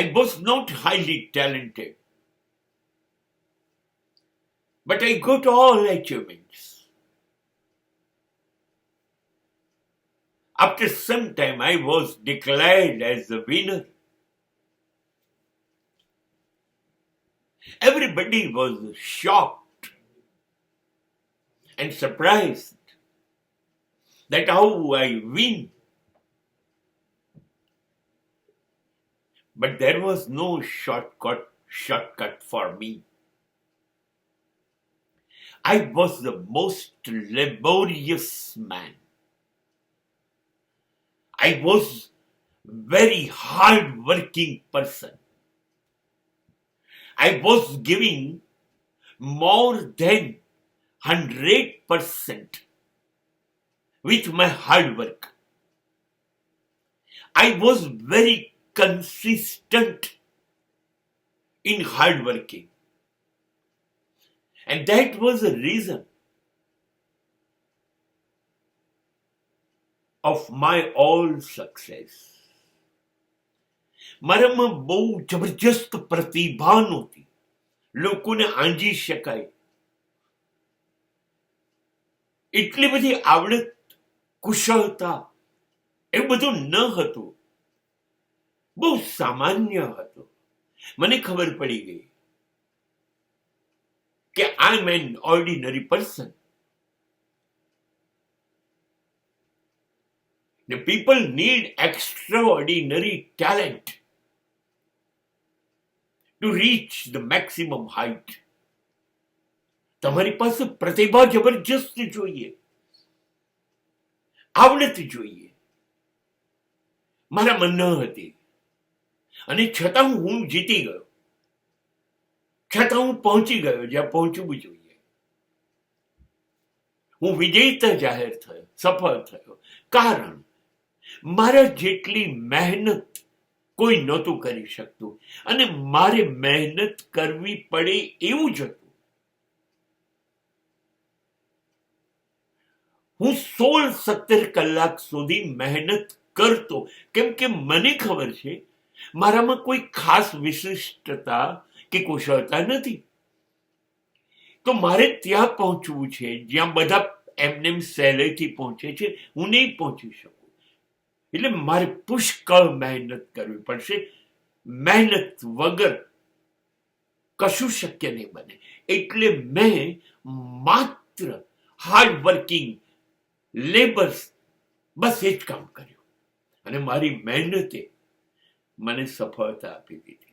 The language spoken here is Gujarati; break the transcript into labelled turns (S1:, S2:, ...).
S1: I was not highly talented, but I got all achievements. After some time, I was declared as the winner. Everybody was shocked and surprised that how I win. But there was no shortcut for me. I was the most laborious man. I was very hard-working person. I was giving more than 100% with my hard work. I was very consistent in hard working. And that was the reason of my all success. મારામાં બહુ જબરજસ્ત પ્રતિભા નહોતી, લોકોને આંજી શકાય એટલી બધી આવડત, કુશળતા એ બધું ન હતું, બહુ સામાન્ય હતો. મને ખબર પડી ગઈ કે I am an ordinary person. The people need extraordinary talent to reach the maximum height. તમારી પાસે પ્રતિભા જબરજસ્ત જોઈએ, આવડત જોઈએ. મારામાં ન હતી અને છતાં હું જીતી ગયો, છતાં હું પહોંચી ગયો જ્યાં પહોંચવું જોઈએ. હું વિજેતા જાહેર થયો, સફળ થયો. કારણ મારા જેટલી મહેનત કોઈ નહોતું કરી શકતું અને મારે મહેનત કરવી પડે એવું જ હતું. હું 16-17 કલાક સુધી મહેનત કરતો, કેમ કે મને ખબર છે મારામાં કોઈ ખાસ વિશિષ્ટતા કે કુશળતા નથી. તો મારે ત્યાં પહોંચવું છે જ્યાં બધા એમનેમ સહેલેથી પહોંચે છે, હું નહીં પહોંચી શકું. એટલે મારે પુષ્કળ મહેનત કરવી પડશે. મહેનત વગર કશું શક્ય નહીં બને. એટલે મેં માત્ર હાર્ડ વર્કિંગ લેબર્સ, બસ એ જ કામ કર્યું અને મારી મહેનતે મને સફળતા આપી દીધી.